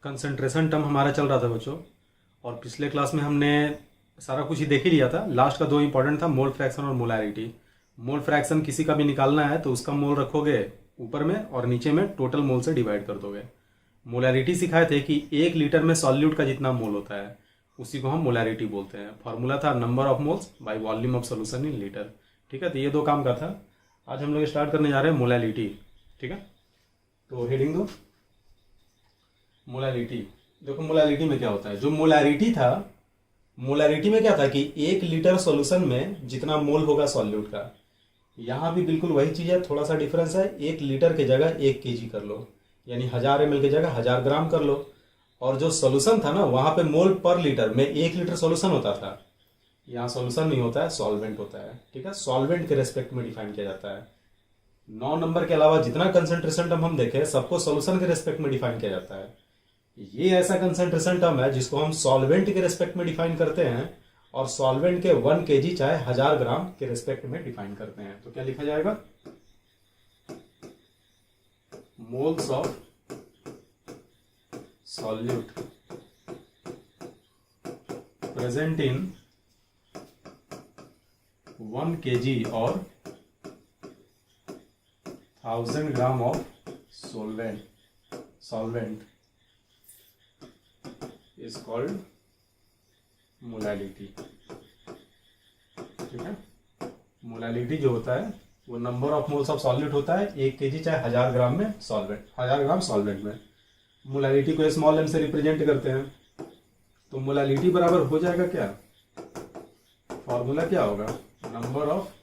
Concentration term हमारा चल रहा था बच्चों, और पिछले क्लास में हमने सारा कुछ ही देख ही लिया था। लास्ट का दो इंपॉर्टेंट था, मोल फ्रैक्शन और मोलैरिटी। मोल फ्रैक्शन किसी का भी निकालना है तो उसका मोल रखोगे ऊपर में और नीचे में टोटल मोल से डिवाइड कर दोगे। मोलैरिटी सिखाए थे कि 1 लीटर में सॉल्यूट का जितना मोल होता है उसी को हम मोलैरिटी बोलते हैं। फॉर्मूला था number of moles by volume of solution in litre. ठीक है, तो ये दो काम का था। आज हम लोग स्टार्ट करने जा रहे हैं मोलैरिटी। ठीक है, तो हेडिंग दो मोलैरिटी। देखो मोलैरिटी में क्या होता है, जो मोलैरिटी था, मोलैरिटी में क्या था कि 1 लीटर सॉल्यूशन में जितना मोल होगा सॉल्यूट का, यहाँ भी बिल्कुल वही चीज है, थोड़ा सा डिफरेंस है। 1 लीटर की जगह 1 kg कर लो, यानी 1000 ml की जगह 1000 ग्राम कर लो। और जो सॉल्यूशन था ना, वहां पे मोल पर लीटर में 1 लीटर सॉल्यूशन होता था। यहाँ सॉल्यूशन नहीं होता है, सॉल्वेंट होता है। ठीक है, सॉल्वेंट के रेस्पेक्ट में डिफाइन किया जाता है। 9 नंबर के अलावा जितना कंसंट्रेशन टर्म हम देखे सबको सॉल्यूशन के रेस्पेक्ट में डिफाइन किया जाता है। ये ऐसा कंसंट्रेशन टर्म है जिसको हम सॉल्वेंट के रेस्पेक्ट में डिफाइन करते हैं, और सॉल्वेंट के 1 kg चाहे 1000 ग्राम के रेस्पेक्ट में डिफाइन करते हैं। तो क्या लिखा जाएगा, moles of solute present in 1 kg और 1000 gram of solvent is called molality. ठीक है, मोलैलिटी जो होता है वो number of moles of solute होता है 1 kg चाहे 1000 ग्राम में सॉल्वेंट, 1000 ग्राम सॉल्वेंट में। मोलैलिटी को स्मॉल एम से रिप्रेजेंट करते हैं। तो मोलैलिटी बराबर हो जाएगा क्या, फॉर्मूला क्या होगा, number of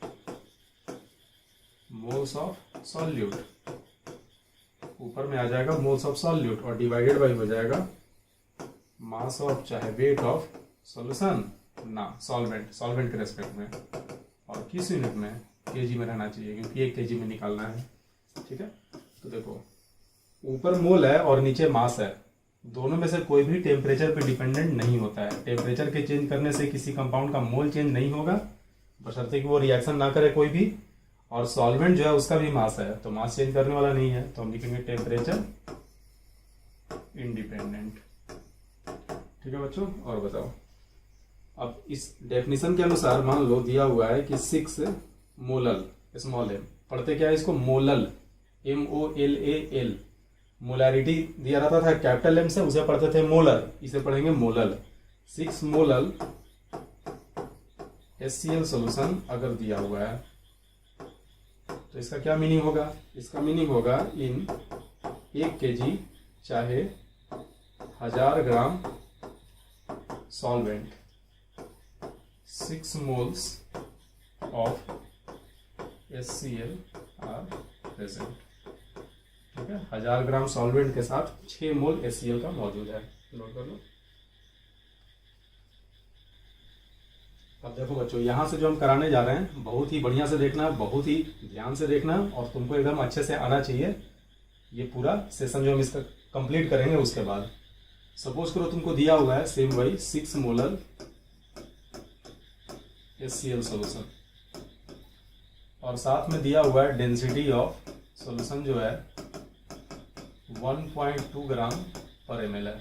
moles of solute, ऊपर में आ जाएगा मोल्स ऑफ सॉल्यूट और डिवाइडेड बाई हो जाएगा मास ऑफ चाहे वेट ऑफ सॉल्यूशन ना सॉल्वेंट के रेस्पेक्ट में, और किस यूनिट में, केजी में रहना चाहिए क्योंकि 1 kg में निकालना है। ठीक है, तो देखो ऊपर मोल है और नीचे मास है, दोनों में से कोई भी टेम्परेचर पे डिपेंडेंट नहीं होता है। टेम्परेचर के चेंज करने से किसी कंपाउंड का मोल चेंज नहीं होगा, बशर्ते कि वो रिएक्शन ना करे कोई भी। और सॉल्वेंट जो है उसका भी मास है, तो मास चेंज करने वाला नहीं है, तो हम लिखेंगे टेम्परेचर इंडिपेंडेंट। ठीक है बच्चों, और बताओ। अब इस डेफिनेशन के अनुसार मान लो दिया हुआ है कि 6 मोलल, स्मॉल एम पढ़ते क्या है इसको, मोलल, MOLAL। मोलैरिटी दिया रहता था कैपिटल एम से, उसे पढ़ते थे मोलर, इसे पढ़ेंगे मोलल। 6 मोलल HCl सोल्यूशन अगर दिया हुआ है तो इसका क्या मीनिंग होगा, इसका मीनिंग होगा इन 1 kg चाहे 1000 ग्राम solvent 6 moles of HCl are present। ठीक है, 1000 ग्राम सॉल्वेंट के साथ 6 मोल HCl का मौजूद है। नोट कर लो। अब देखो बच्चों, यहां से जो हम कराने जा रहे हैं बहुत ही बढ़िया से देखना, बहुत ही ध्यान से देखना, और तुमको एकदम अच्छे से आना चाहिए। ये पूरा सेशन जो हम इसका कंप्लीट करेंगे उसके बाद, सपोज करो तुमको दिया हुआ है सेम वही 6 मोलर HCl सोल्यूशन, और साथ में दिया हुआ है डेंसिटी ऑफ सोल्यूशन जो है 1.2 ग्राम पर ml है,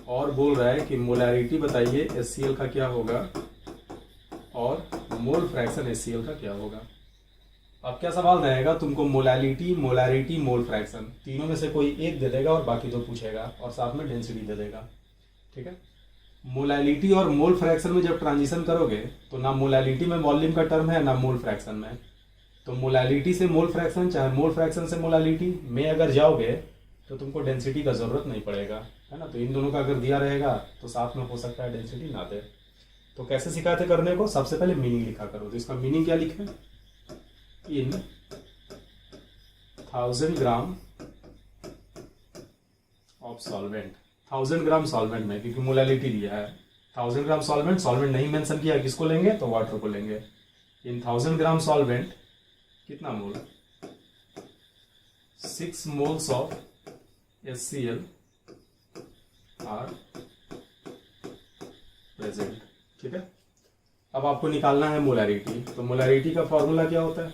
और बोल रहा है कि मोलैरिटी बताइए HCl का क्या होगा और मोल फ्रैक्शन HCl का क्या होगा। अब क्या सवाल रहेगा, तुमको मोलैलिटी, मोलैरिटी, मोल फ्रैक्शन तीनों में से कोई एक दे देगा और बाकी दो पूछेगा, और साथ में डेंसिटी दे देगा। ठीक है, मोलैलिटी और मोल फ्रैक्शन में जब ट्रांजिशन करोगे तो ना मोलैलिटी में वॉल्यूम का टर्म है ना मोल फ्रैक्शन में, तो मोलैलिटी से मोल फ्रैक्शन चाहे मोल फ्रैक्शन से मोलैलिटी में अगर जाओगे तो तुमको डेंसिटी का जरूरत नहीं पड़ेगा, है ना। तो इन दोनों का अगर दिया रहेगा तो साथ में हो सकता है डेंसिटी ना दे। तो कैसे सिखाते करने को, सबसे पहले मीनिंग लिखा करो। तो इसका मीनिंग क्या लिखे, इन 1000 gram of solvent, 1000 gram solvent में, क्योंकि मोलैलिटी दिया है 1000 ग्राम सॉल्वेंट, सॉल्वेंट नहीं मेंशन किया, किसको लेंगे तो वाटर को लेंगे। इन 1000 ग्राम सॉल्वेंट कितना mole, 6 moles of HCl are present. ठीक है, अब आपको निकालना है मोलैरिटी। तो मोलैरिटी का फॉर्मूला क्या होता है,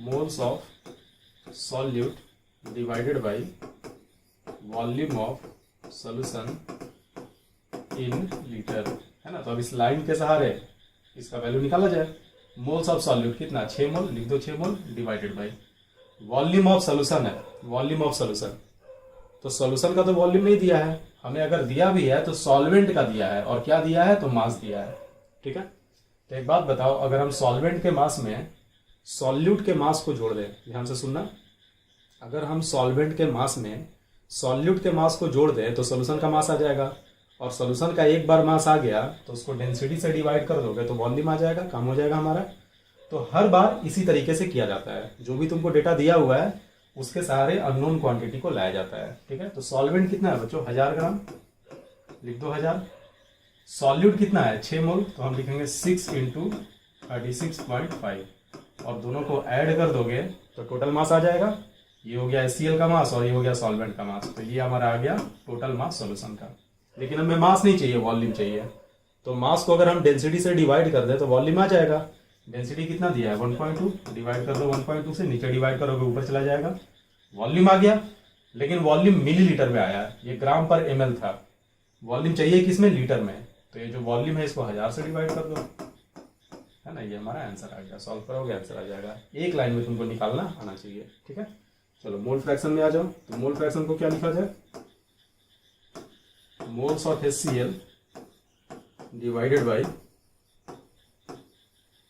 moles of solute divided by volume of solution in litre, है ना। तो अब इस लाइन के सहारे इसका वैल्यू निकाला जाए। मोल्स ऑफ सॉल्यूट कितना, 6 मोल, लिख दो 6 मोल divided by volume of solution है, वॉल्यूम ऑफ सॉल्यूशन। तो सॉल्यूशन का तो वॉल्यूम नहीं दिया है हमें, अगर दिया भी है तो सॉल्वेंट का दिया है, और क्या दिया है तो मास दिया है, ठीक है। तो एक बात बताओ, अगर हम सॉल्वेंट के मास में सॉल्यूट के मास को जोड़ दें, ध्यान से सुनना, अगर हम सॉल्वेंट के मास में सॉल्यूट के मास को जोड़ दें तो सॉल्यूशन का मास आ जाएगा, और सॉल्यूशन का एक बार मास आ गया तो उसको डेंसिटी से डिवाइड कर दोगे तो वॉल्यूम आ जाएगा, काम हो जाएगा हमारा। तो हर बार इसी तरीके से किया जाता है, जो भी तुमको डेटा दिया हुआ है उसके सहारे अननोन क्वांटिटी को लाया जाता है, ठीक है। तो सॉल्वेंट कितना है बच्चों, 1000 ग्राम, लिख दो 1000। सॉल्यूट कितना है, 6 मोल, तो हम लिखेंगे 6 इंटू 36.5, और दोनों को ऐड कर दोगे तो टोटल मास आ जाएगा। ये हो गया HCl का मास और ये हो गया सॉल्वेंट का मास, तो ये हमारा आ गया टोटल मास सॉल्यूशन का। लेकिन हमें मास नहीं चाहिए, वॉल्यूम चाहिए। तो मास को अगर हम डेंसिटी से डिवाइड कर दें तो वॉल्यूम आ जाएगा। डेंसिटी कितना दिया है, 1.2, डिवाइड कर दो 1.2 से, नीचे डिवाइड करोगे ऊपर चला जाएगा, वॉल्यूम आ गया। लेकिन वॉल्यूम मिलीलीटर में आया है, ये ग्राम पर ml था, वॉल्यूम चाहिए किसमें, लीटर में। तो ये जो वॉल्यूम है इसको 1000 से डिवाइड कर दो, है ना। ये हमारा आंसर आ गया, सॉल्व करोगे आंसर आ जाएगा। एक लाइन में तुमको निकालना आना चाहिए, ठीक है। चलो मोल फ्रैक्शन में आ जाओ। तो मोल फ्रैक्शन को क्या लिखा जाए, moles of HCl divided by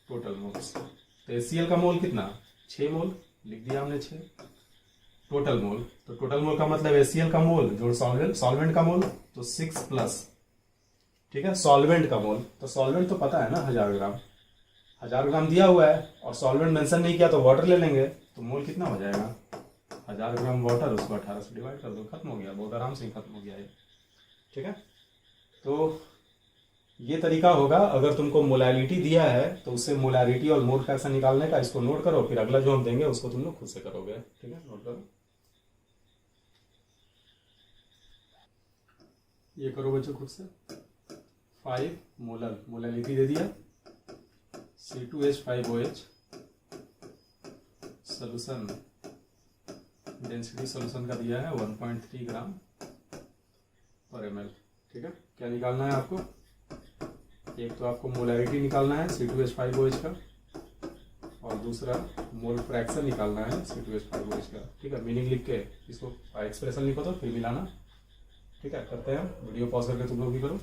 total moles. तो HCl का मोल कितना, 6 मोल, लिख दिया हमने 6। टोटल मोल, तो टोटल मोल का मतलब HCl का मोल जोड़ सॉल्वेंट का मोल, तो 6 प्लस, ठीक है, सॉल्वेंट का मोल। तो सॉल्वेंट तो पता है ना 1000 ग्राम, 1000 ग्राम दिया हुआ है, और सॉल्वेंट मेंशन नहीं किया तो वाटर ले लेंगे, तो मोल कितना हो जाएगा, 1000 ग्राम वाटर, उसको 18 से डिवाइड कर दो, खत्म हो गया, बहुत आराम से खत्म हो गया ये, ठीक है। तो ये तरीका होगा, अगर तुमको मोलैलिटी दिया है तो उससे मोलैलिटी और मोल फ्रैक्शन निकालने का, इसको नोट करो, फिर अगला जो हम देंगे उसको तुम लोग खुद से करोगे, ठीक है, नोट करो। ये करो बच्चों खुद से। 5 मोलर, मोलैलिटी दे दिया, C2H5OH सोल्यूशन, डेंसिटी सोल्यूशन का दिया है 1.3 ग्राम पर ml, ठीक है। क्या निकालना है आपको, एक तो आपको मोलैरिटी निकालना है C2H5OH का, और दूसरा मोल फ्रैक्शन निकालना है C2H5OH का, ठीक है। मीनिंग लिख के इसको एक्सप्रेशन लिखो तो फिर मिलाना, ठीक है। करते हैं, वीडियो पॉज करके तुम लोग भी करो।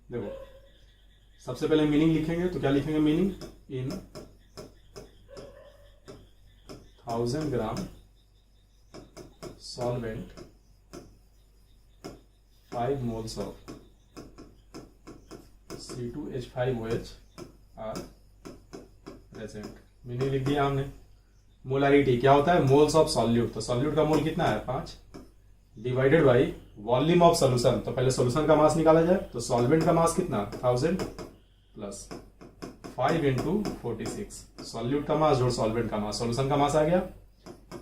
देखो सबसे पहले मीनिंग लिखेंगे, तो क्या लिखेंगे, meaning in 1000 gram solvent 5 moles of C2H5OH are present. Meaning लिख दिया हमने। मोलैरिटी क्या होता है, मोल्स ऑफ सॉल्यूट, तो सॉल्यूट का मोल कितना है 5, divided by volume of solution, तो पहले सोल्यूशन का मास निकाला जाए, तो सॉल्वेंट का मास कितना 1000 प्लस 5 इंटू 46, सॉल्यूट का मास जोड़ सॉल्वेंट का मास, सोल्यूशन का मास आ गया,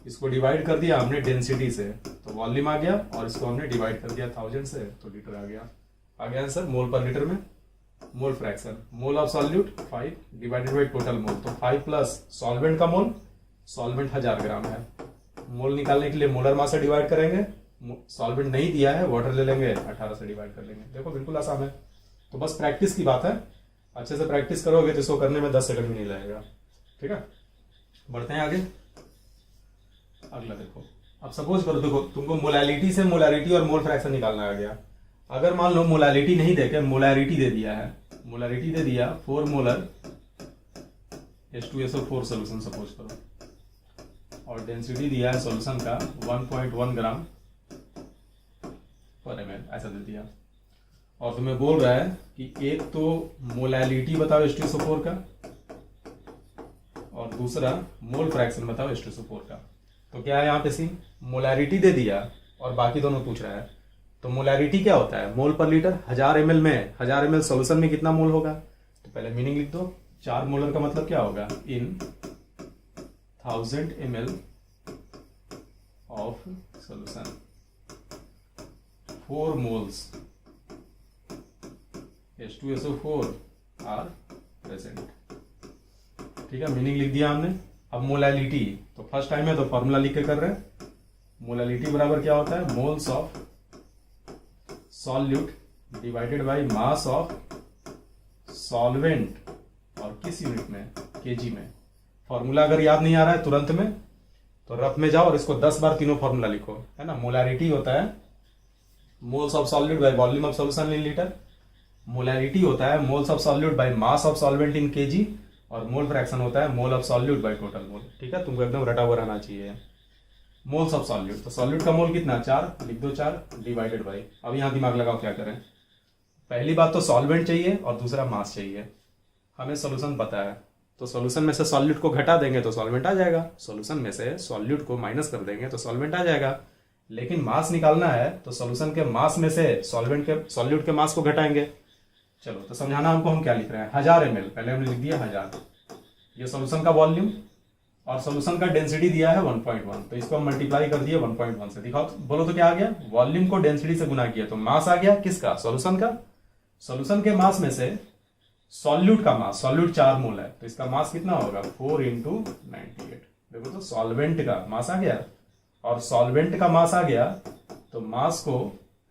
इसको डिवाइड कर दिया हमने डेंसिटी से, तो वॉल्यूम आ गया, और इसको हमने डिवाइड कर दिया 1000 से, तो लीटर आ गया आंसर मोल पर लीटर में। Mole fraction, mole of solute 5 divided by total mole, तो 5 प्लस सॉल्वेंट का मोल, सॉल्वेंट 1000 ग्राम है, मोल निकालने के लिए मोलर मास से डिवाइड करेंगे, सॉल्वेंट नहीं दिया है वाटर ले लेंगे, 18 से डिवाइड कर लेंगे। देखो बिल्कुल आसान है, तो बस प्रैक्टिस की बात है, अच्छे से प्रैक्टिस करोगे तो इसको करने में 10 सेकंड भी नहीं लगेगा, ठीक है। बढ़ते हैं आगे, अगला देखो। अब सपोज करो, देखो तुमको मोलैलिटी से मोलैरिटी और मोल फ्रैक्शन निकालना आ गया। अगर मान लो मोलैलिटी नहीं देके मोलैरिटी दे दिया है, मोलैरिटी दे दिया 4 मोलर H2SO4 सोल्यूशन सपोज करो, और डेंसिटी दिया है सोल्यूशन का 1.1 ग्राम पर ml, ऐसा दे दिया, और तुम्हें बोल रहा है कि एक तो मोलैलिटी बताओ H2SO4 का, और दूसरा मोल फ्रैक्शन बताओ H2SO4 का। तो क्या है यहाँ पे सीन, मोलैरिटी दे दिया और बाकी दोनों पूछ रहा है। तो मोलैरिटी क्या होता है, मोल पर लीटर, 1000 ml में 1000 ml सोल्यूशन में कितना मोल होगा, तो पहले मीनिंग लिख दो। 4 मोलर का मतलब क्या होगा, in 1000 ml of solution 4 moles H2SO4 are present, ठीक है। मीनिंग लिख दिया हमने। अब मोलैलिटी, तो फर्स्ट टाइम है तो फॉर्मूला लिख के कर रहे हैं, मोलालिटी बराबर क्या होता है, moles of solute divided by mass of solvent, और किस यूनिट में, केजी में। फॉर्मूला अगर याद नहीं आ रहा है तुरंत में तो रफ में जाओ और इसको 10 बार तीनों फॉर्मूला लिखो, है ना। मोलारिटी होता है moles of solute by volume of solution in litre, molarity होता है moles of solute by mass of solvent in KG, और मोल फ्रैक्शन होता है mole of solute by total mole. ठीक है, तुमको एकदम रटा हुआ रहना चाहिए। मोल्स ऑफ सॉल्यूट, तो सॉल्यूट का मोल कितना, 4, लिख दो 4 डिवाइडेड बाय। अब यहां दिमाग लगाओ क्या करें। पहली बात तो सॉल्वेंट चाहिए और दूसरा मास चाहिए। हमें सॉल्यूशन पता है तो सॉल्यूशन में से सॉल्यूट को घटा देंगे तो सॉल्वेंट आ जाएगा, सॉल्यूशन में से सॉल्यूट को माइनस कर देंगे तो सॉल्वेंट आ जाएगा। लेकिन मास निकालना है तो सॉल्यूशन के मास में से सॉल्यूट के मास को घटाएंगे। चलो तो समझाना हमको, हम क्या लिख रहे हैं, 1000 ml, पहले हमने लिख दिया 1000। ये सॉल्यूशन का वॉल्यूम और सॉल्यूशन का डेंसिटी दिया है 1.1, तो इसको हम मल्टीप्लाई कर दिए 1.1 से। दिखाओ बोलो तो क्या आ गया, वॉल्यूम को डेंसिटी से गुना किया तो मास आ गया किसका, सॉल्यूशन का। सॉल्यूशन के मास में से सॉल्यूट का मास, सॉल्यूट 4 मोल है तो इसका मास कितना होगा, 4 × 98। देखो तो सॉल्वेंट का मास आ गया और सॉल्वेंट का मास आ गया तो मास को,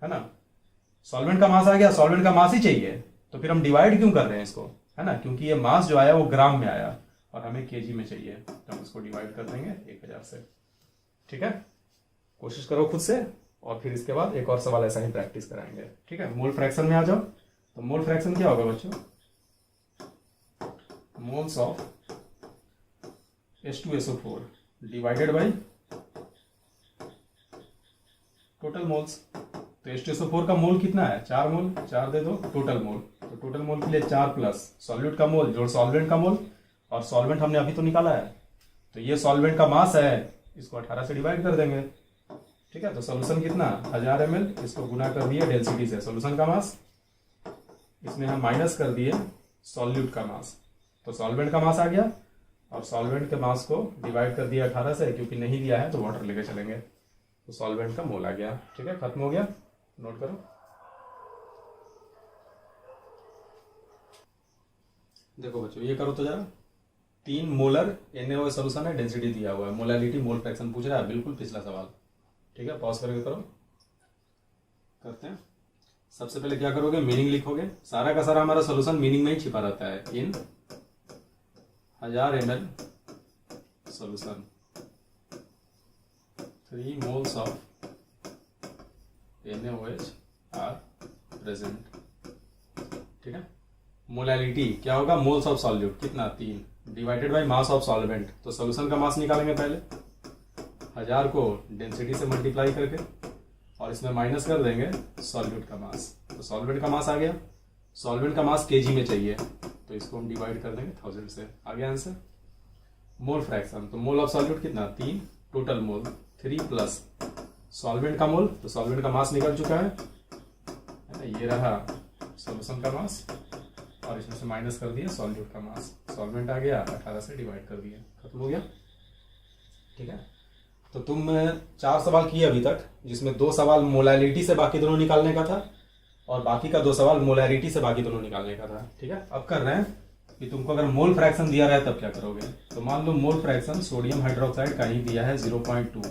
है ना, सॉल्वेंट का मास आ गया, सॉल्वेंट का मास ही चाहिए तो फिर हम डिवाइड क्यों कर रहे हैं इसको, है ना, क्योंकि ये मास जो आया वो ग्राम में आया और हमें केजी में चाहिए तो हम इसको डिवाइड कर देंगे 1000 से। ठीक है, कोशिश करो खुद से और फिर इसके बाद एक और सवाल ऐसा ही प्रैक्टिस कराएंगे। ठीक है, मोल फ्रैक्शन में आ जाओ। तो मोल फ्रैक्शन क्या होगा बच्चों, moles of H2SO4 divided by total moles. तो H2SO4 का मोल कितना है, 4 मोल, 4 दे दो टोटल मोल, तो टोटल मोल के लिए 4 प्लस सॉल्यूट का मोल जोड़ सॉल्वेंट का मोल, और सॉल्वेंट हमने अभी तो निकाला है तो ये सॉल्वेंट का मास है, इसको 18 से डिवाइड कर देंगे। ठीक है, तो सॉल्यूशन कितना 1000 ml, इसको गुना कर दिए डेंसिटी से सॉल्यूशन का मास, इसमें हम माइनस कर दिए सॉल्यूट का मास, तो सॉल्वेंट का मास आ गया और सॉल्वेंट के मास को डिवाइड कर दिया 18 से, क्योंकि नहीं दिया है तो वाटर लेके चलेंगे, तो सॉल्वेंट का मोल आ गया। ठीक है, खत्म हो गया, नोट करो। देखो बच्चों ये करो तो जरा, 3 मोलर NaOH सॉल्यूशन है, डेंसिटी दिया हुआ है, मोलालिटी मोल फ्रैक्शन पूछ रहा है, बिल्कुल पिछला सवाल। ठीक है, पॉज करके करो, करते हैं। सबसे पहले क्या करोगे, मीनिंग लिखोगे। सारा का सारा हमारा सॉल्यूशन मीनिंग में ही छिपा रहता है। In 1000 ml solution 3 moles of NaOH are present. ठीक है, मोलालिटी क्या होगा, मोल्स ऑफ सॉल्यूट कितना 3 divided by mass of solvent, तो सॉल्यूशन का मास निकालेंगे पहले 1000 को डेंसिटी से मल्टीप्लाई करके और इसमें माइनस कर देंगे सॉल्यूट का मास, तो सॉल्वेंट का मास आ गया। सॉल्वेंट का मास केजी में चाहिए तो इसको हम डिवाइड कर देंगे 1000 से, आ गया आंसर। मोल फ्रैक्शन, तो मोल ऑफ सॉल्यूट कितना 3, टोटल मोल 3 प्लस सॉल्वेंट का मोल, तो सॉल्वेंट का मास निकल चुका है, ये रहा सॉल्यूशन का मास और इसमें से माइनस कर दिया सॉल्यूट का मास, सॉल्वेंट आ गया 18 से डिवाइड कर दिया, खत्म हो गया। ठीक है, तो तुम 4 सवाल किए अभी तक, जिसमें 2 सवाल मोलालिटी से बाकी दोनों निकालने का था और बाकी का 2 सवाल मोलारिटी से बाकी दोनों निकालने का था। ठीक है, अब कर रहे हैं कि तुमको अगर मोल फ्रैक्शन दिया रहा है तब क्या करोगे। तो मान लो मोल फ्रैक्शन सोडियम हाइड्रोक्साइड का ही दिया है 0.2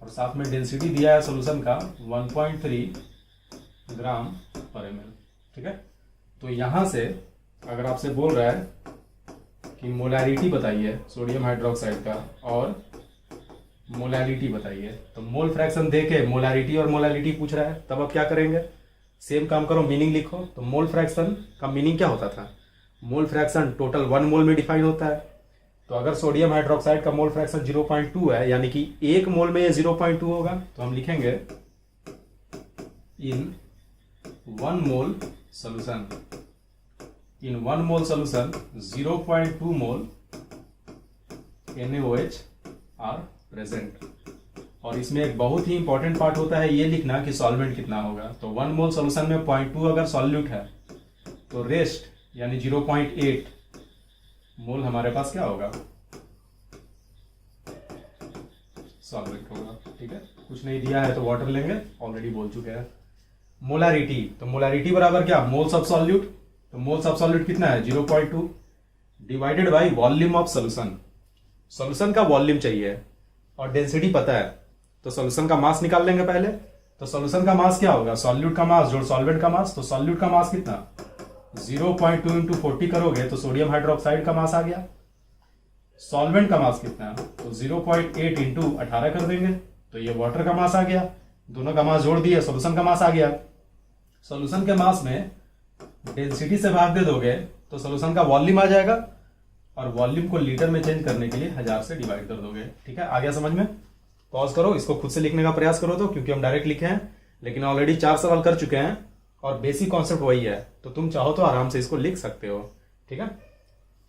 और साथ में डेंसिटी दिया है सॉल्यूशन का 1.3 ग्राम पर ml। ठीक है, तो यहां से अगर आपसे बोल रहा है कि मोलारिटी बताइए सोडियम हाइड्रोक्साइड का और मोलालिटी बताइए, तो मोल फ्रैक्शन देके मोलारिटी और मोलालिटी पूछ रहा है, तब आप क्या करेंगे, सेम काम करो, मीनिंग लिखो। तो मोल फ्रैक्शन का मीनिंग क्या होता था, मोल फ्रैक्शन टोटल 1 मोल में डिफाइन होता है। तो अगर सोडियम हाइड्रोक्साइड का मोल फ्रैक्शन 0.2 है, यानी कि 1 मोल में ये 0.2 होगा, तो हम लिखेंगे in 1 mole solution, in 1 mole solution 0.2 mole NaOH are present. और इसमें एक बहुत ही इंपॉर्टेंट पार्ट होता है ये लिखना कि सॉल्वेंट कितना होगा। तो 1 मोल सॉल्यूशन में 0.2 अगर सॉल्यूट है तो रेस्ट यानी 0.8 मोल हमारे पास क्या होगा, सॉल्वेंट होगा। ठीक है, कुछ नहीं दिया है तो वाटर लेंगे, ऑलरेडी बोल चुके हैं। मोलारिटी, तो मोलारिटी बराबर क्या, मोल्स ऑफ सॉल्यूट, तो मोल्स ऑफ सॉल्यूट कितना है 0.2 divided by volume of solution. Solution का वॉल्यूम चाहिए और डेंसिटी पता है तो सॉल्यूशन का मास निकाल लेंगे पहले। तो सॉल्यूशन का मास क्या होगा, सॉल्यूट का मास जोड़ सॉल्वेंट का मास। तो सॉल्यूट का मास कितना, 0.2 इंटू 40 करोगे तो सोडियम हाइड्रोक्साइड का मास आ गया। सॉल्वेंट का मास कितना है, तो 0.8 इंटू 18 कर देंगे तो ये वाटर का मास आ गया। दोनों का मास जोड़ दिए, सॉल्यूशन का मास आ गया। सॉल्यूशन के मास में डेंसिटी से भाग दे दोगे तो सॉल्यूशन का वॉल्यूम आ जाएगा, और वॉल्यूम को लीटर में चेंज करने के लिए 1000 से डिवाइड कर दोगे। ठीक है, आ गया समझ में। पॉज करो, इसको खुद से लिखने का प्रयास करो तो, क्योंकि हम डायरेक्ट लिखे हैं, लेकिन ऑलरेडी 4 सवाल कर चुके हैं और बेसिक कॉन्सेप्ट वही है, तो तुम चाहो तो आराम से इसको लिख सकते हो। ठीक है,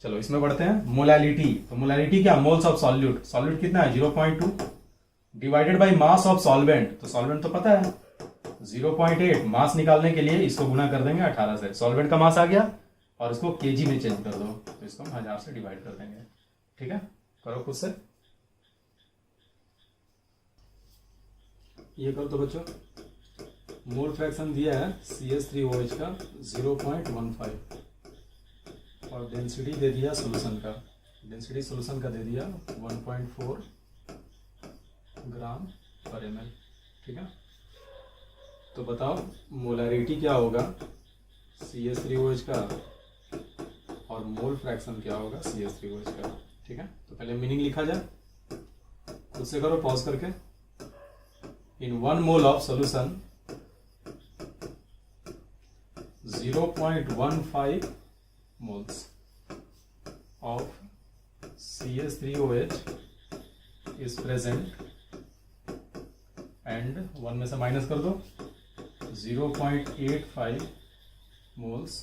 चलो इसमें बढ़ते हैं। मोलैलिटी, तो मोलैलिटी क्या, मोल्स ऑफ सॉल्यूट। सॉल्यूट कितना है 0.2 divided by mass of solvent. तो सॉल्वेंट तो पता है 0.8, मास निकालने के लिए इसको गुना कर देंगे 18 से। सॉल्वेंट का मास आ गया और इसको केजी में चेंज कर दो, तो इसको हम 1000 से डिवाइड कर देंगे। ठीक है, करो खुद से, ये करो तो बच्चों। मोल फ्रैक्शन दिया है CH3OH का 0.15 और डेंसिटी दे दिया सॉल्यूशन का, डेंसिटी सॉल्यूशन का दे दिया 1.4 ग्राम पर ml। ठीक है, तो बताओ मोलैरिटी क्या होगा CH3OH का और मोल फ्रैक्शन क्या होगा CH3OH का। ठीक है, तो पहले मीनिंग लिखा जाए, खुद से करो पॉज करके। इन 1 mole of solution 0.15 moles of CH3OH is present and 1 में से माइनस कर दो, 0.85 moles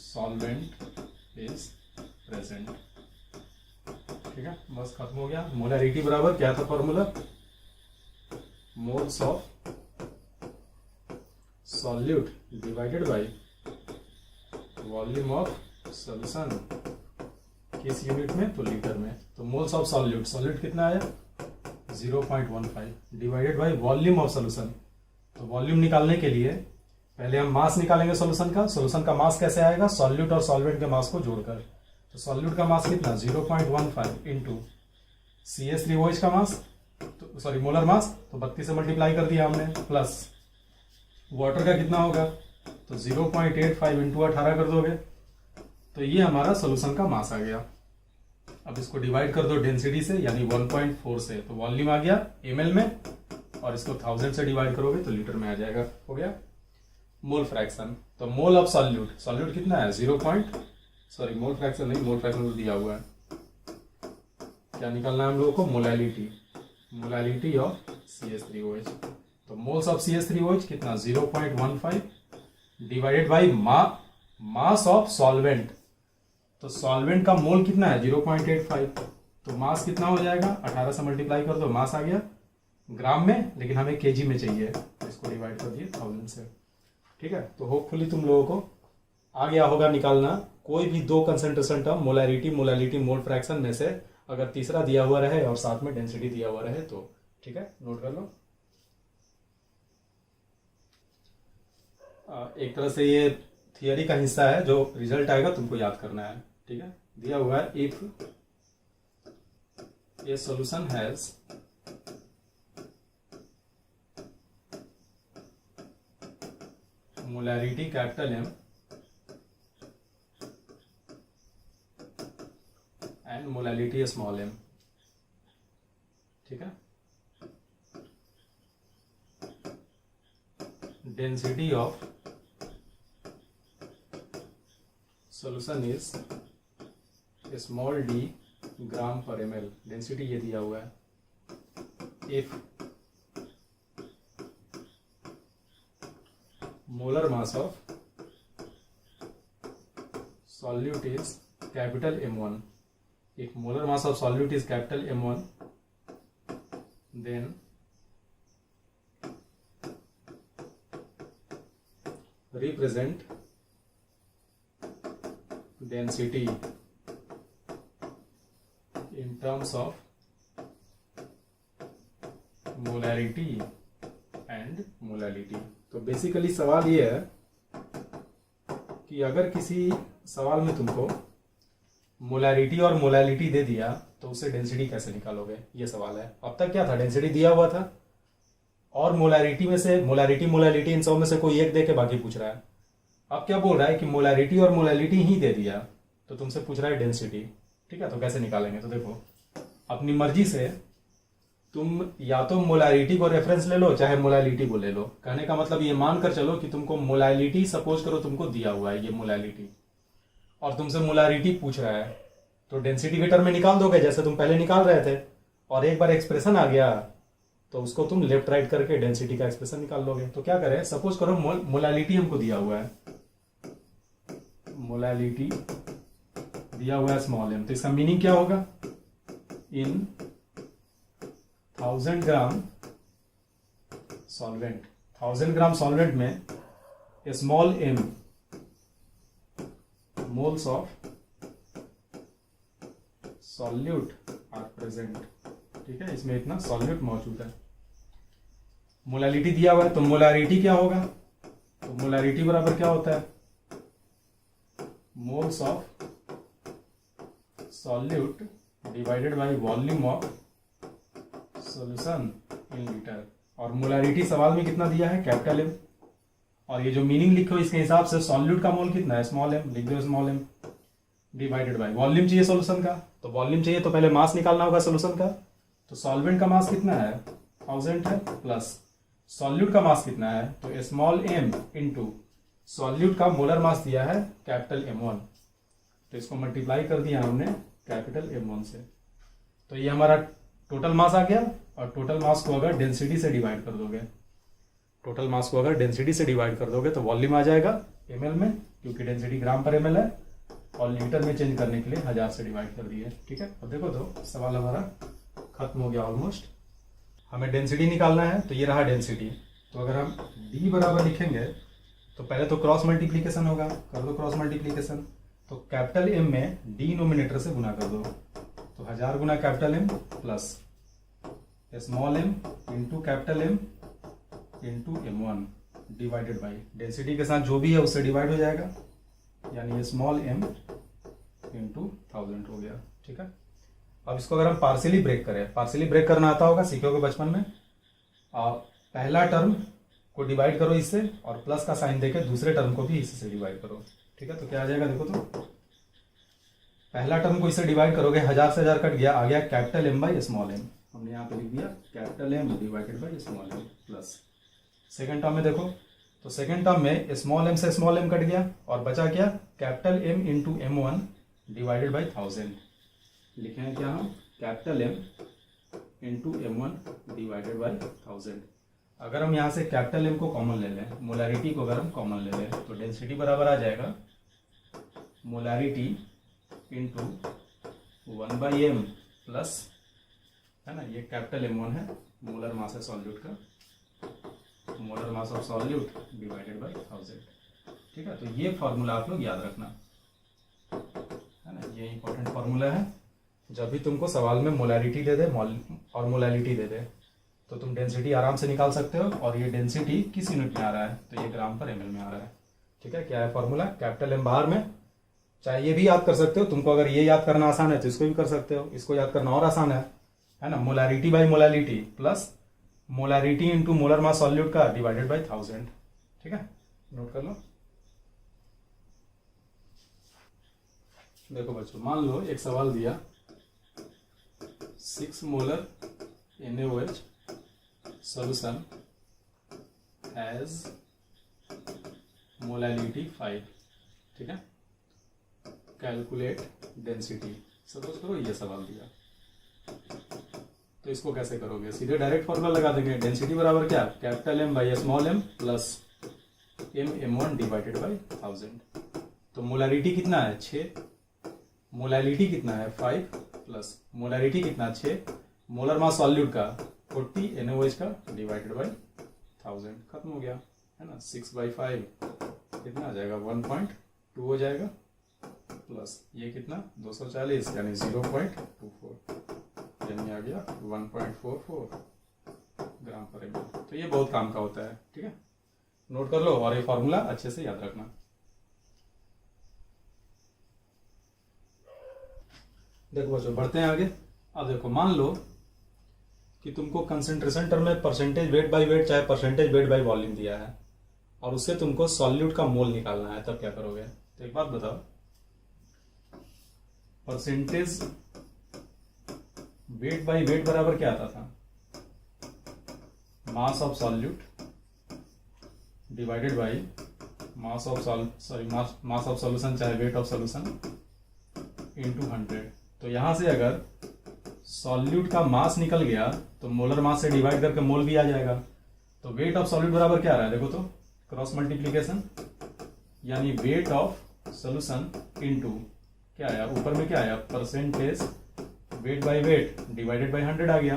solvent is present। ठीक है, बस खत्म हो गया। मोलैरिटी बराबर क्या था formula, moles of solute divided by volume of solution. किस यूनिट में, तो लीटर में। तो मोल्स ऑफ सॉल्यूट, सॉल्यूट कितना आया 0.15 divided by volume of solution. तो वॉल्यूम निकालने के लिए पहले हम मास निकालेंगे सॉल्यूशन का। सॉल्यूशन का मास कैसे आएगा, सॉल्यूट और सॉल्वेंट के मास को जोड़कर। तो सॉल्यूट का मास कितना 0.15 इंटू CH3OH का मास, तो सॉरी मोलर मास, तो 32 से मल्टीप्लाई कर दिया हमने, प्लस वाटर का कितना होगा, तो 0.85 इंटू 18 कर दोगे तो ये हमारा सॉल्यूशन का मास आ गया। अब इसको डिवाइड कर दो डेंसिटी से, यानी 1.4 से, तो वॉल्यूम आ गया ml में, और इसको 1000 से डिवाइड करोगे तो लीटर में आ जाएगा। हो गया मोल फ्रैक्शन। तो मोल ऑफ सॉल्यूट, सॉल्यूट कितना है मोल फ्रैक्शन नहीं, मोल फ्रैक्शन तो दिया हुआ है। क्या निकालना है हम लोगों को, मोलैलिटी, मोलैलिटी ऑफ CH3OH। तो मोल्स ऑफ CH3OH कितना 0.15 divided by mass of solvent. तो सॉल्वेंट का मोल कितना है 0.85, तो मास कितना हो जाएगा, 18 से मल्टीप्लाई कर दो, मास आ गया ग्राम में, लेकिन हमें केजी में चाहिए, इसको डिवाइड कर दिए 1000 से। ठीक है, तो होपफुली तुम लोगों को आ गया होगा निकालना कोई भी 2 concentration term, molarity, molality, mole fraction में से अगर तीसरा दिया हुआ रहे और साथ में डेंसिटी दिया हुआ रहे तो। ठीक है, नोट कर लो। एक तरह से ये थियरी का हिस्सा है, जो रिजल्ट आएगा तुमको याद करना है। ठीक है, दिया हुआ है if A solution has molarity capital M and molality small m। ठीक है, density of solution is small d ग्राम पर ml। डेंसिटी ये दिया हुआ है। If molar mass of solute is capital M1, if molar mass of solute is capital M1, then represent density in terms of molarity and molality। तो basically सवाल ये है कि अगर किसी सवाल में तुमको मोलैरिटी और मोलैलिटी दे दिया तो उससे डेंसिटी कैसे निकालोगे, ये सवाल है। अब तक क्या था, डेंसिटी दिया हुआ था और मोलैरिटी में से मोलैलिटी इन सब में से कोई एक दे के बाकी पूछ रहा है। अब क्या बोल रहा है कि मोलैरिटी और मोलैलिटी ही दे दिया तो तुमसे पूछ रहा है डेंसिटी। ठीक है, तो कैसे निकालेंगे, तो देखो अपनी मर्जी से तुम या तो मोलैरिटी को रेफरेंस ले लो चाहे मोलैलिटी को ले लो। कहने का मतलब ये मान कर चलो कि तुमको मोलैलिटी, सपोज करो तुमको दिया हुआ है ये मोलैलिटी और तुमसे मोलैरिटी पूछ रहा है, तो डेंसिटी के टर्म में निकाल दोगे जैसे तुम पहले निकाल रहे थे, और एक बार एक्सप्रेशन आ गया तो उसको तुम लेफ्ट राइट करके डेंसिटी का एक्सप्रेशन निकाल लोगे। तो क्या करें, सपोज करो मोलैलिटी हमको दिया हुआ है, मोलैलिटी दिया हुआ है स्मॉल एम, तो इसका मीनिंग क्या होगा, in 1000 gram solvent, 1000 gram solvent में small M moles of solute are present. ठीक है, इसमें इतना सॉल्यूट मौजूद है। मोलैलिटी दिया हुआ है तो मोलैरिटी क्या होगा, तो मोलैरिटी बराबर क्या होता है, moles of solute divided by volume of solution in litre. और मोलैरिटी सवाल में कितना दिया है, कैपिटल एम, और ये जो मीनिंग लिखो इसके हिसाब से सॉल्यूट का मोल कितना है, स्मॉल एम, लिख दो small M, divided by volume चाहिए सॉल्यूशन का, तो वॉल्यूम चाहिए तो पहले मास निकालना होगा सॉल्यूशन का। तो सॉल्वेंट का मास कितना है, 1000 है, प्लस सॉल्यूट का मास कितना है, तो स्मॉल एम इंटू सॉल्यूट का मोलर मास दिया है कैपिटल M1, तो इसको मल्टीप्लाई कर दिया हमने कैपिटल M1 से, तो ये हमारा टोटल मास आ गया। और टोटल मास को अगर डेंसिटी से डिवाइड कर दोगे, टोटल मास को अगर डेंसिटी से डिवाइड कर दोगे तो वॉल्यूम आ जाएगा ml में, क्योंकि डेंसिटी ग्राम पर ml है, और लीटर में चेंज करने के लिए 1000 से डिवाइड कर दिए। ठीक है, अब देखो तो सवाल हमारा खत्म हो गया ऑलमोस्ट। हमें डेंसिटी निकालना है, तो ये रहा डेंसिटी। तो अगर हम D बराबर लिखेंगे तो पहले तो क्रॉस मल्टीप्लीकेशन होगा, कर दो क्रॉस मल्टीप्लीकेशन, तो कैपिटल M में D नोमिनेटर से गुना कर दो, तो 1000 गुना capital M plus small m into capital M into M1 divided by density के साथ जो भी है उससे डिवाइड हो जाएगा, यानी ये स्मॉल m इंटू 1000 हो गया। ठीक है, अब इसको अगर हम पार्शियली ब्रेक करें, पार्शियली ब्रेक करना आता होगा, सीखोगे बचपन में, पहला टर्म को डिवाइड करो इससे और प्लस का साइन देके दूसरे टर्म को भी इससे डिवाइड करो। ठीक है, तो क्या आ जाएगा, देखो तो पहला टर्म को इससे डिवाइड करोगे, 1000 से 1000 कट गया, आ गया capital M by small m, हमने यहाँ पे लिख दिया capital M divided by small m plus second term में देखो, तो सेकेंड टर्म में स्मॉल m से स्मॉल m कट गया और बचा क्या, capital M into M1 divided by 1000, लिखे हैं क्या हम, capital M into M1 divided by 1000। अगर हम यहाँ से कैपिटल M को कॉमन ले लें, मोलैरिटी को अगर हम कॉमन ले लें, तो डेंसिटी बराबर आ जाएगा मोलैरिटी इंटू 1/m प्लस, है ना, ये कैपिटल M1 है, मोलर मास है सॉल्यूट का, molar mass of solute divided by 1000। ठीक है, तो ये फॉर्मूला आप लोग याद रखना, है ना, ये इंपॉर्टेंट फॉर्मूला है। जब भी तुमको सवाल में मोलैरिटी दे दे और मोलैलिटी दे दे तो तुम डेंसिटी आराम से निकाल सकते हो, और ये डेंसिटी किस यूनिट में आ रहा है, तो ये ग्राम पर ml में आ रहा है। ठीक है, क्या है फॉर्मूला, कैपिटल M बाहर में, चाहे ये भी याद कर सकते हो, तुमको अगर ये याद करना आसान है तो इसको भी कर सकते हो, इसको याद करना और आसान है ना, molarity by molality plus molarity into molar mass solute का डिवाइडेड बाई 1000। ठीक है, नोट कर लो। देखो बच्चों, मान लो एक सवाल दिया 6 molar NaOH solution has molality 5। ठीक है, कैलकुलेट डेंसिटी, सपोज करो ये सवाल दिया, तो इसको कैसे करोगे, सीधे डायरेक्ट फॉर्मूला लगा देंगे, डेंसिटी बराबर क्या, capital M by small m plus M1 divided by 1000। तो मोलैरिटी कितना है 6, मोलैलिटी कितना है 5 प्लस मोलैरिटी कितना 6, मोलर मास सॉल्यूट का 40 NaOH का डिवाइडेड बाई 1000, खत्म हो गया, है ना। 6/5 कितना आ जाएगा 1.2 हो जाएगा, प्लस ये कितना 240 यानी 0.24, यानी आ गया 1.44 ग्राम पर ml। तो ये बहुत काम का होता है। ठीक है, नोट कर लो और ये फॉर्मूला अच्छे से याद रखना। देखो बच्चों बढ़ते हैं आगे। अब देखो मान लो कि तुमको कंसंट्रेशन टर्म में परसेंटेज वेट बाय वेट चाहे परसेंटेज वेट बाय वॉल्यूम दिया है और उससे तुमको सॉल्यूट का मोल निकालना है, तब क्या करोगे? तो एक बात बताओ, परसेंटेज वेट बाय वेट बराबर क्या आता था? Mass of solute divided by mass of solution चाहे वेट ऑफ सॉल्यूशन इनटू 100। तो यहां से अगर सॉल्यूट का मास निकल गया तो मोलर मास से डिवाइड करके मोल भी आ जाएगा। तो वेट ऑफ सॉल्यूट बराबर क्या आ रहा है? देखो तो क्रॉस मल्टीप्लीकेशन, यानी वेट ऑफ सॉल्यूशन इनटू क्या आया? ऊपर में क्या आया? Percentage weight by weight divided by 100 आ गया।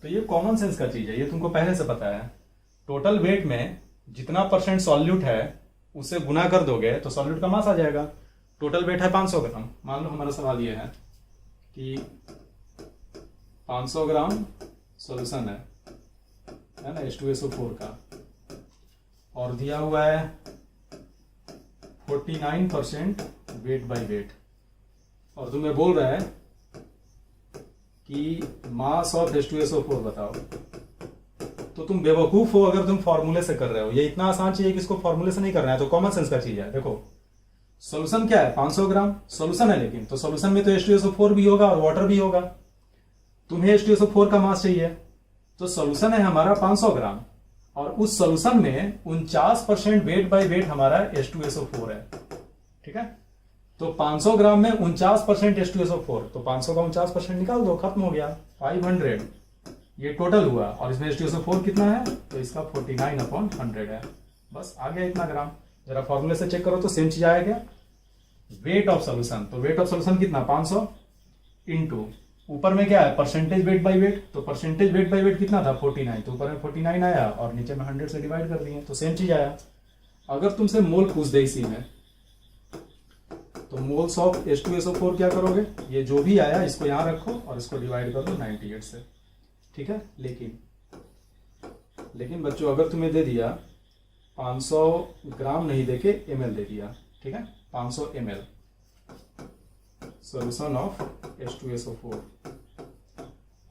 तो ये कॉमन सेंस का चीज है, ये तुमको पहले से पता है। टोटल वेट में जितना परसेंट सॉल्यूट है उसे गुना कर दोगे तो सॉल्यूट का मास आ जाएगा। टोटल वेट है 500 ग्राम। मान लो हमारा सवाल ये है कि 500 ग्राम सॉल्यूशन है ना H2SO4 का, और दिया हुआ है 49% वेट बाय वेट, और तुम्हें बोल रहा है कि मास ऑफ H2SO4 बताओ। तो तुम बेवकूफ हो अगर तुम फॉर्मूले से कर रहे हो। ये इतना आसान चाहिए कि इसको फॉर्मूले से नहीं करना है, तो कॉमन सेंस का चीज है। देखो सॉल्यूशन क्या है? 500 ग्राम सॉल्यूशन है, लेकिन तो सॉल्यूशन में तो H2SO4 भी होगा और वाटर भी होगा। तुम्हें H2SO4 का मास चाहिए, तो सॉल्यूशन है हमारा 500 ग्राम और उस सॉल्यूशन में 49% वेट बाय वेट हमारा H2SO4 है। ठीक है, तो 500 ग्राम में 49% H2SO4, तो 500 का 49% निकाल दो, खत्म हो गया। 500 ये टोटल हुआ, और इसमें H2SO4 कितना है? तो इसका 49/100 है। बस आ गया इतना ग्राम। जरा फॉर्मूले से चेक करो तो सेम चीज आएगा। वेट ऑफ सॉल्यूशन, तो वेट ऑफ सॉल्यूशन कितना? 500 इनटू ऊपर में क्या है? परसेंटेज वेट बाय वेट, तो परसेंटेज वेट बाय वेट कितना था? 49, तो ऊपर में 49 आया और नीचे में 100 से डिवाइड कर दिए, तो सेम चीज आया। अगर तुमसे मोल पूछ दे इसी में, तो मोल्स ऑफ H2SO4 क्या करोगे? ये जो भी आया इसको यहां रखो और इसको डिवाइड कर दो 98 से। ठीक है, लेकिन बच्चों अगर तुम्हें दे दिया 500 ग्राम नहीं देके ml दे दिया, ठीक है, 500 ml सॉल्यूशन ऑफ H2SO4,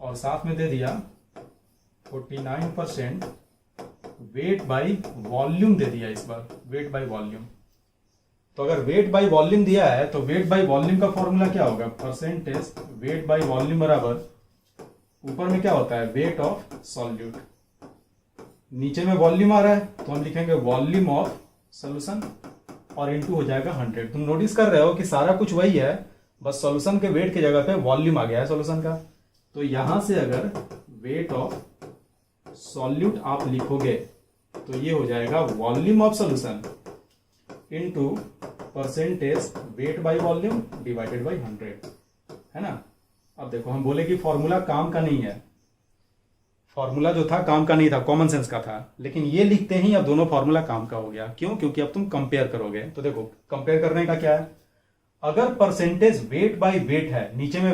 और साथ में दे दिया 49% वेट बाय वॉल्यूम दे दिया। इस बार वेट बाय वॉल्यूम। तो अगर वेट बाय वॉल्यूम दिया है तो वेट बाय वॉल्यूम का फॉर्मूला क्या होगा? परसेंटेज वेट बाय वॉल्यूम बराबर ऊपर में क्या होता है? वेट ऑफ सॉल्यूट, नीचे में वॉल्यूम आ रहा है तो हम लिखेंगे वॉल्यूम ऑफ सॉल्यूशन और इनटू हो जाएगा 100। तुम नोटिस कर रहे हो कि सारा कुछ वही है, बस सॉल्यूशन के वेट की जगह पे वॉल्यूम आ गया है सॉल्यूशन का। तो यहां से अगर वेट ऑफ सॉल्यूट आप लिखोगे तो ये हो जाएगा volume of solution into percentage weight by volume divided by 100, है ना। अब देखो हम बोले कि फॉर्मूला काम का नहीं है, फॉर्मूला जो था काम का नहीं था, कॉमन सेंस का था, लेकिन ये लिखते ही अब दोनों फॉर्मूला काम का हो गया। क्यों? क्योंकि अब तुम कंपेयर करोगे। तो देखो कंपेयर करने का क्या है, अगर परसेंटेज वेट बाय वेट है, नीचे में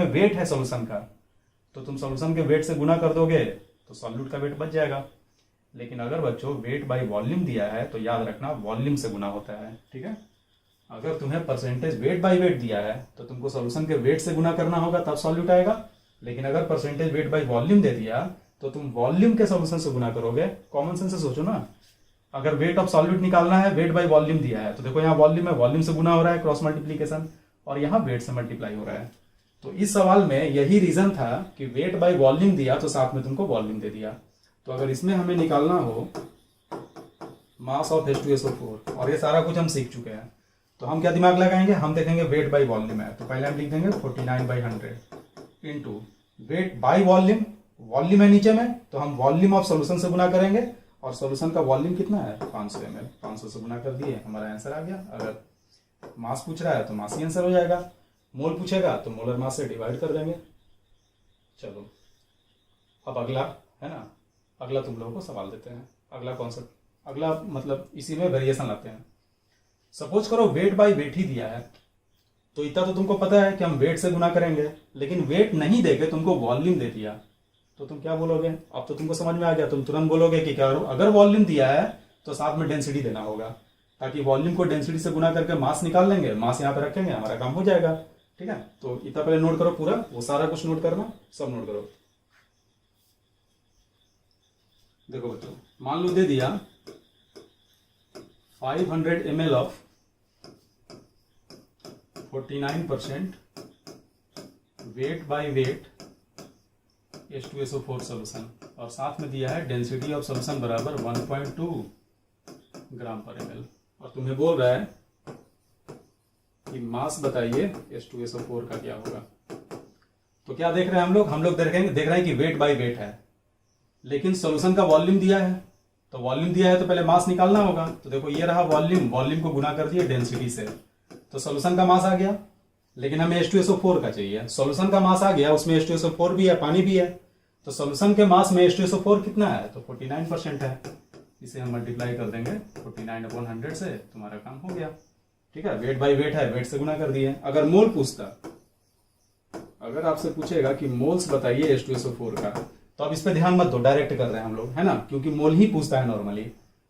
वेट है सॉल्यूशन का, तो तुम सॉल्यूशन के वेट से गुना कर दोगे तो सॉल्यूट का वेट बच जाएगा। लेकिन अगर बच्चों वेट बाय वॉल्यूम दिया है तो याद रखना वॉल्यूम से गुना होता है। ठीक है, अगर तुम्हें परसेंटेज वेट बाय वेट दिया है तो तुमको सॉल्यूशन के वेट से गुना करना होगा, तब सॉल्यूट आएगा। लेकिन अगर परसेंटेज वेट बाय वॉल्यूम दे दिया तो तुम वॉल्यूम के सॉल्यूशन से गुना करोगे। कॉमन सेंस से सोचो ना, अगर वेट ऑफ सॉल्यूट निकालना है, वेट बाय वॉल्यूम दिया है, तो देखो यहाँ वॉल्यूम है, वॉल्यूम से गुना हो रहा है क्रॉस मल्टीप्लीकेशन, और यहाँ वेट से मल्टीप्लाई हो रहा है। तो इस सवाल में यही रीजन था कि वेट बाय वॉल्यूम दिया तो साथ में तुमको वॉल्यूम दे दिया। तो अगर इसमें हमें निकालना हो मास ऑफ H2SO4, और ये सारा कुछ हम सीख चुके हैं, तो हम क्या दिमाग लगाएंगे? हम देखेंगे वेट बाय वॉल्यूम है, तो पहले हम लिख देंगे 49/100 into weight by volume, volume है नीचे में, तो हम वॉल्यूम ऑफ सॉल्यूशन से गुना करेंगे, और सॉल्यूशन का वॉल्यूम कितना है? 500 ml, 500 से गुना कर दिए, हमारा आंसर आ गया। अगर मास पूछ रहा है तो मास ही आंसर हो जाएगा, मोल पूछेगा तो मोलर मास से डिवाइड कर देंगे। चलो अब अगला है ना, अगला तुम लोगों को सवाल देते हैं। अगला कॉन्सेप्ट, अगला मतलब इसी में वेरिएशन लाते हैं। सपोज करो वेट बाय वेट ही दिया है, तो इतना तो तुमको पता है कि हम वेट से गुना करेंगे, लेकिन वेट नहीं देके तुमको वॉल्यूम दे दिया, तो तुम क्या बोलोगे? अब तो तुमको समझ में आ गया, तुम तुरंत बोलोगे कि क्या, अगर वॉल्यूम दिया है तो साथ में डेंसिटी देना होगा, ताकि वॉल्यूम को डेंसिटी से गुना करके मास निकाल लेंगे, मास यहाँ पे रखेंगे, हमारा काम हो जाएगा। ठीक है, तो इतना पहले नोट करो पूरा, वो सारा कुछ नोट करना, सब नोट करो। देखो बच्चों, मान लो दे दिया 500 ml of 49% weight by weight H2SO4 solution, और साथ में दिया है डेंसिटी ऑफ सोल्यूशन बराबर 1.2 ग्राम पर ml, और तुम्हें बोल रहा है कि मास बताइए H2SO4 का क्या होगा। तो क्या देख रहे हैं हम लोग देख रहे हैं कि वेट बाय वेट है, लेकिन सॉल्यूशन का वॉल्यूम दिया है, तो वॉल्यूम दिया है तो पहले मास निकालना होगा। तो देखो ये रहा वॉल्यूम, वॉल्यूम को गुना कर दिया डेंसिटी से, तो सॉल्यूशन का मास आ गया, लेकिन हमें H2SO4 का चाहिए। सॉल्यूशन का मास आ गया, उसमें H2SO4 भी है, पानी भी है, तो सॉल्यूशन के मास में H2SO4 कितना है, तो 49% है। इसे हम मल्टीप्लाई कर देंगे 49/100 से, तुम्हारा काम हो गया। ठीक है, वेट बाय वेट है, वेट से गुना कर दिए। अगर मोल पूछता, अगर आपसे पूछेगा कि मोल्स बताइए H2SO4 का, तो अब इस पे ध्यान मत दो, डायरेक्ट कर रहे हैं हम लोग, है ना, क्योंकि मोल ही पूछता है नॉर्मली।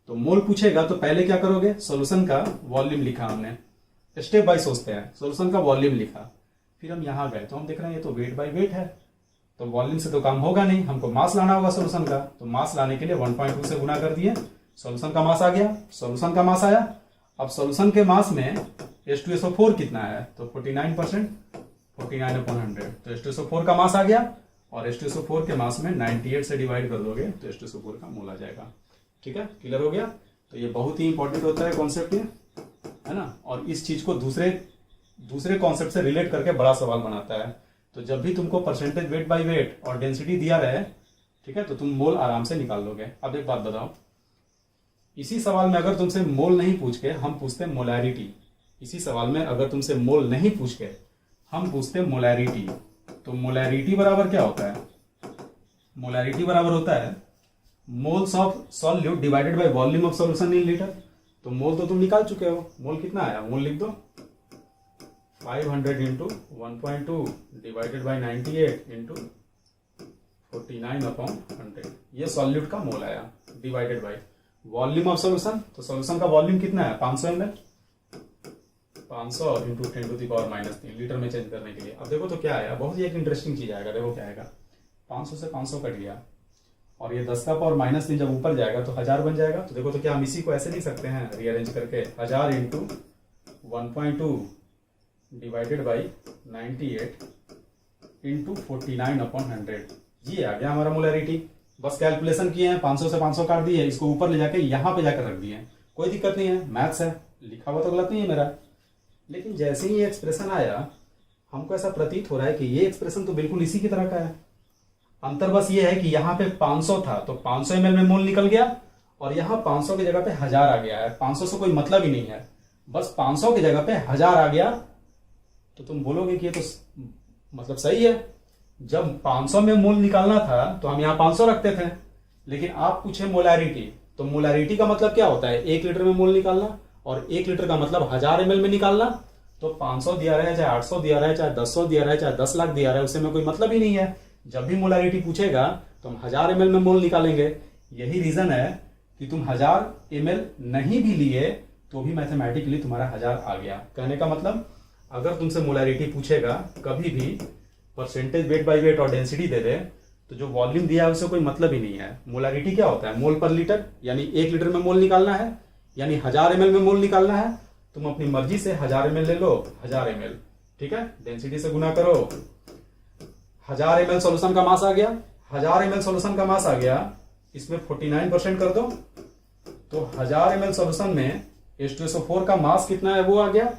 तो मोल पूछेगा तो पहले क्या करोगे, सॉल्यूशन का वॉल्यूम लिखा हमने, स्टेप बाय सोचते हैं, सॉल्यूशन का वॉल्यूम लिखा, फिर हम यहां गए तो हम देख रहे हैं ये तो वेट बाय वेट है, तो वॉल्यूम से तो काम होगा नहीं, हमको मास लाना होगा सॉल्यूशन का। तो मास लाने के लिए 1.2 से गुना कर दिए, सॉल्यूशन का मास आ गया, सॉल्यूशन का मास आया। अब सॉल्यूशन के मास में H2SO4 कितना है, तो 49%, 49/100, तो H2SO4 का मास आ गया, और H2SO4 के मास में 98 से डिवाइड कर दोगे तो H2SO4 का मोल आ जाएगा। ठीक है, क्लियर हो गया। तो ये बहुत ही इंपॉर्टेंट होता है कॉन्सेप्ट ये, है ना, और इस चीज को दूसरे कॉन्सेप्ट से रिलेट करके बड़ा सवाल बनाता है। तो जब भी तुमको परसेंटेज वेट बाय वेट और डेंसिटी दिया रहे, ठीक है, तो तुम मोल आराम से निकाल लोगे। अब एक बात बताओ, इसी सवाल में अगर तुमसे मोल नहीं पूछ के हम पूछते मोलैरिटी, इसी सवाल में अगर तुमसे मोल नहीं पूछ के हम पूछते मोलैरिटी, तो मोलैरिटी बराबर क्या होता है, मोलैरिटी बराबर होता है moles of solute divided by volume of solution in litre. तो मोल तो तुम निकाल चुके हो, मोल कितना आया, मोल लिख दो 500 इंटू 1.2 डिवाइडेड बाय 98 इंटू 49/100, ये सॉल्यूट का मोल आया, divided by volume of solution. तो सॉल्यूशन का वॉल्यूम कितना है, 500 ml, 500 इंटू 10⁻³ लीटर में चेंज करने के लिए। अब देखो तो क्या आया, बहुत ही एक इंटरेस्टिंग चीज आएगा, देखो क्या आएगा, 500 से 500 कट गया, और ये 10⁻³ जब ऊपर जाएगा तो 1000 बन जाएगा। तो देखो तो क्या हम इसी को ऐसे लिख सकते हैं रीअरेंज करके, 1000 इंटू 1.2 डिवाइडेड बाई 98 इंटू 49/100, ये आ गया हमारा मोलैरिटी। बस कैलकुलेशन किए हैं, 500 से 500 काट दिए, इसको ऊपर ले जाके यहाँ पे जाकर रख दिए, कोई दिक्कत नहीं है, मैथ्स है, लिखा हुआ तो गलत नहीं है मेरा। लेकिन जैसे ही ये एक्सप्रेशन आया, हमको ऐसा प्रतीत हो रहा है कि ये एक्सप्रेशन तो बिल्कुल इसी की तरह का है। अंतर बस ये है कि यहाँ पे 500 था तो 500 ml में मोल निकल गया, और यहाँ 500 की जगह पे 1000 आ गया है। 500 से कोई मतलब ही नहीं है, बस 500 की जगह पे 1000 आ गया, तो तुम बोलोगे कि ये तो मतलब सही है। जब 500 में मोल निकालना था तो हम यहाँ 500 रखते थे, लेकिन आप पूछे मोलैरिटी, तो मोलैरिटी का मतलब क्या होता है, 1 लीटर में मोल निकालना, और 1 लीटर का मतलब 1000 ml में निकालना। तो 500 दिया रहा है, चाहे 800 दिया रहा है, चाहे 10 दिया रहा है, चाहे 10 लाख दिया रहा है, उससे में कोई मतलब ही नहीं है। जब भी मोलैरिटी पूछेगा तो हम 1000 ml में मोल निकालेंगे। यही रीजन है कि तुम 1000 ml नहीं भी लिए तो भी मैथमेटिकली तुम्हारा 1000 आ गया। कहने का मतलब, अगर तुमसे मोलैरिटी पूछेगा कभी भी, परसेंटेज वेट बाय वेट और डेंसिटी दे दे, तो जो वॉल्यूम दिया है उससे कोई मतलब ही नहीं है। मोलैरिटी क्या होता है, मोल पर लीटर, यानी 1 लीटर में मोल निकालना है, यानी 1000 ml में मोल निकालना है। तुम अपनी मर्जी से 1000 ml ले लो, 1000 ml, ठीक है, डेंसिटी से गुना करो, 1000 ml सॉल्यूशन का मास आ गया, 1000 ml सॉल्यूशन का मास आ गया, इसमें 49% कर दो, तो 1000 ml सॉल्यूशन में H2SO4 का मास कितना है वो आ गया,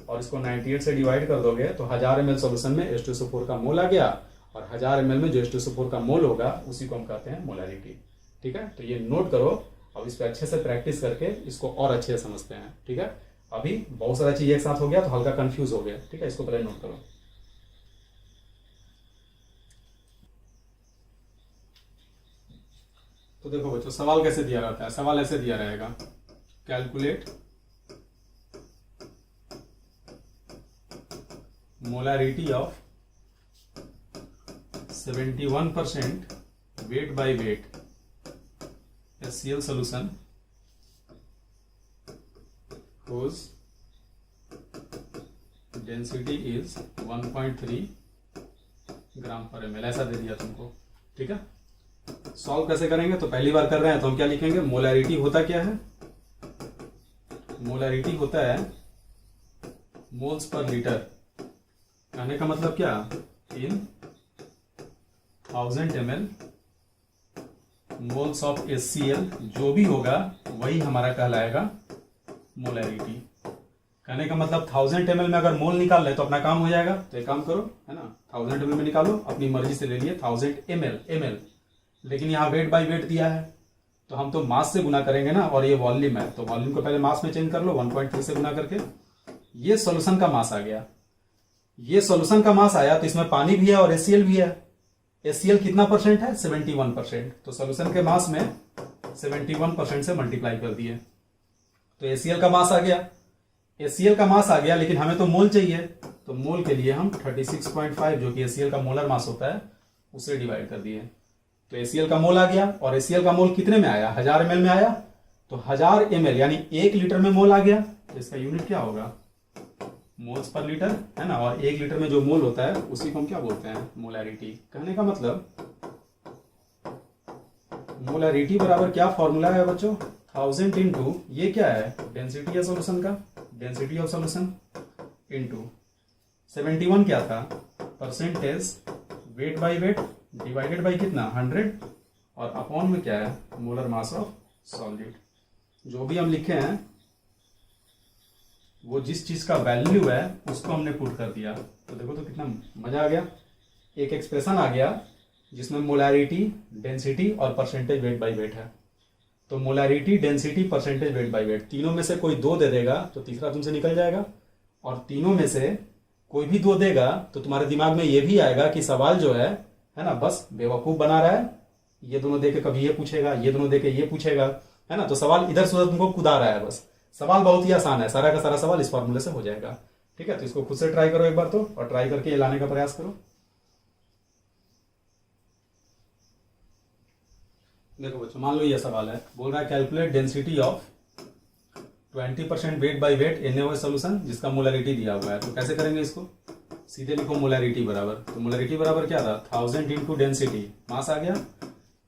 और इसको 98 से डिवाइड कर दोगे तो 1000 ml सॉल्यूशन में H2SO4 का मोल आ गया, और 1000 ml में जो H2SO4 का मोल होगा उसी को हम कहते हैं मोलैरिटी। ठीक है, तो ये नोट करो, अब इस पर अच्छे से प्रैक्टिस करके इसको और अच्छे से समझते हैं। ठीक है, अभी बहुत सारा चीज एक साथ हो गया तो हल्का कंफ्यूज हो गया। ठीक है, इसको पहले नोट करो। तो देखो बच्चों, सवाल कैसे दिया रहता है, सवाल ऐसे दिया रहेगा, calculate molarity of 71% weight by weight HCl solution whose density is 1.3 ग्राम पर ml, ऐसा दे दिया तुमको। ठीक है, सॉल्व कैसे करेंगे? तो पहली बार कर रहे हैं तो हम क्या लिखेंगे, मोलैरिटी होता क्या है? मोलैरिटी होता है मोल्स पर लीटर। कहने का मतलब क्या, इन 1000 ml मोल्स ऑफ HCl, जो भी होगा वही हमारा कहलाएगा मोलैरिटी। कहने का मतलब 1000 ml में अगर मोल निकाल ले तो अपना काम हो जाएगा। तो एक काम करो, है ना, 1000 ml में निकालो, अपनी मर्जी से ले लिए 1000 ml, लेकिन यहाँ वेट बाय वेट दिया है तो हम तो मास से गुना करेंगे ना, और ये वॉल्यूम है तो वॉल्यूम को पहले मास में चेंज कर लो, 1.3 से गुना करके। ये सॉल्यूशन का मास आ गया, ये सॉल्यूशन का मास आया तो इसमें पानी भी है और HCl भी है। HCl कितना परसेंट है? 71%। तो सॉल्यूशन के मास में 71% से मल्टीप्लाई कर दिए तो HCl का मास आ गया। HCl का मास आ गया, लेकिन हमें तो मोल चाहिए, तो मोल के लिए हम 36.5 जो कि HCl का मोलर मास होता है उसे डिवाइड कर दिए। तो HCl का मोल आ गया, और HCl का मोल कितने में आया? 1000 ml में आया, तो 1000 ml यानी 1 लीटर में मोल आ गया। तो इसका यूनिट क्या होगा? मोल्स पर लीटर, है ना, और 1 लीटर में जो मोल होता है उसी को हम क्या बोलते हैं? मोलैरिटी। कहने का मतलब मोलैरिटी बराबर क्या फॉर्मूला है बच्चों? 1000 इंटू, ये क्या है? डेंसिटी है सॉल्यूशन का, डेंसिटी ऑफ सॉल्यूशन, इंटू 71 क्या था? Percentage weight by weight divided by कितना? 100, और अपॉन में क्या है? Molar mass of solid. जो भी हम लिखे हैं वो जिस चीज का वैल्यू है उसको हमने पुट कर दिया। तो देखो तो कितना मजा आ गया, एक एक्सप्रेशन आ गया जिसमें मोलैरिटी, डेंसिटी और परसेंटेज वेट बाय वेट है। तो molarity, density, percentage weight by weight, तीनों में से कोई 2 दे देगा तो तीसरा तुमसे निकल जाएगा, और तीनों में से कोई भी 2 देगा तो तुम्हारे दिमाग में ये भी आएगा कि सवाल जो है ना, बस बेवकूफ बना रहा है, ये दोनों देके कभी ये पूछेगा, ये दोनों देके ये पूछेगा, है ना। तो सवाल इधर से उधर तुमको कुदा रहा है, बस सवाल बहुत ही आसान है, सारा का सारा सवाल इस फॉर्मूले से हो जाएगा। ठीक है, तो इसको खुद से ट्राई करो एक बार तो, और ट्राई करके ये लाने का प्रयास करो। देखो बच्चों, मान लो ये सवाल है, बोल रहा है calculate density of 20% weight by weight NaOH solution जिसका मोलैरिटी दिया हुआ है। तो कैसे करेंगे इसको? सीधे लिखो मोलैरिटी बराबर, तो मोलैरिटी बराबर क्या था? 1000 इंटू डेंसिटी, मास आ गया,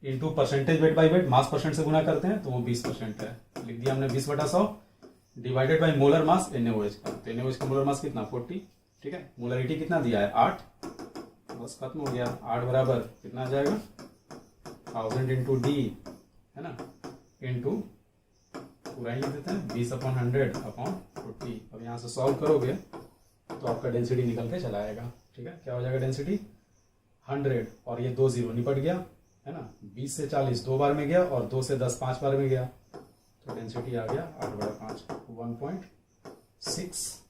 into percentage weight by weight, mass percent से गुना करते हैं तो वो 20% है, लिख दिया हमने 20/100, divided by molar mass NaOH का। तो NaOH का मोलर मास कितना? 40। ठीक है, मोलैरिटी कितना दिया है? 8, बस खत्म हो गया। 8 बराबर कितना आ जाएगा? 1000 इंटू D, है ना, इंटू पूरा ही देते हैं 20/100/40। अब यहाँ से सॉल्व करोगे तो आपका डेंसिटी निकल के चला आएगा। ठीक है, क्या हो जाएगा डेंसिटी? 100, और ये 2 0 निपट गया, है ना। 20 से 40 2 बार में गया, और 2 से 10 5 बार में गया, तो डेंसिटी आ गया 8/5, 1.6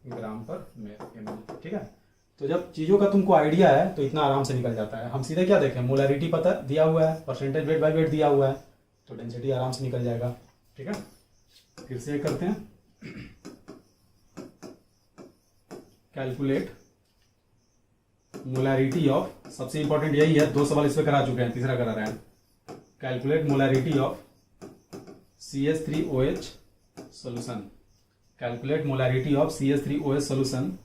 ग्राम पर ml। ठीक है, तो जब चीजों का तुमको आइडिया है तो इतना आराम से निकल जाता है। हम सीधे क्या देखें, मोलैरिटी पता दिया हुआ है, परसेंटेज वेट बाय वेट दिया हुआ है, तो डेंसिटी आराम से निकल जाएगा। ठीक है, फिर से करते हैं, कैलकुलेट मोलैरिटी ऑफ, सबसे इंपॉर्टेंट यही है, 2 सवाल इस पे करा चुके हैं, तीसरा करा रहे हैं। Calculate molarity of CH3OH solution, calculate molarity of CH3OH solution,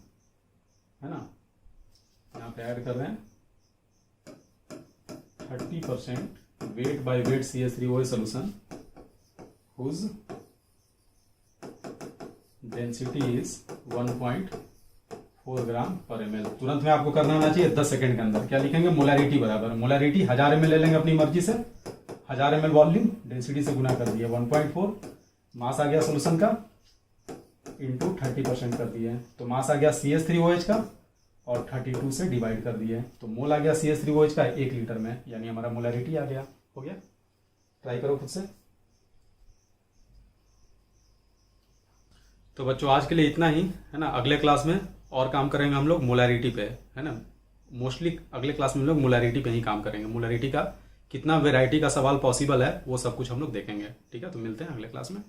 है ना। यहाँ पे ऐड कर रहे हैं 30% weight by weight CH3OH solution whose density is 1.4 ग्राम पर ml। तुरंत में आपको करना होना चाहिए 10 सेकंड के अंदर। क्या लिखेंगे? मोलैरिटी बराबर, मोलैरिटी 1000 ml ले लेंगे अपनी मर्जी से, 1000 ml वॉल्यूम, डेंसिटी से गुना कर दिया 1.4, मास आ गया सोल्यूशन का, इंटू 30% कर दिए, तो मास आ गया CH3OH का, और 32 से डिवाइड कर दिए, तो मोल आ गया CH3OH का 1 लीटर में, यानी हमारा मोलैरिटी आ गया। हो गया, ट्राई करो खुद से। तो बच्चों आज के लिए इतना ही, है ना। अगले क्लास में और काम करेंगे हम लोग मोलैरिटी पे, है ना। मोस्टली अगले क्लास में हम लोग मोलैरिटी पे ही काम करेंगे। मोलैरिटी का कितना वेराइटी का सवाल पॉसिबल है वो सब कुछ हम लोग देखेंगे। ठीक है, तो मिलते हैं अगले क्लास में।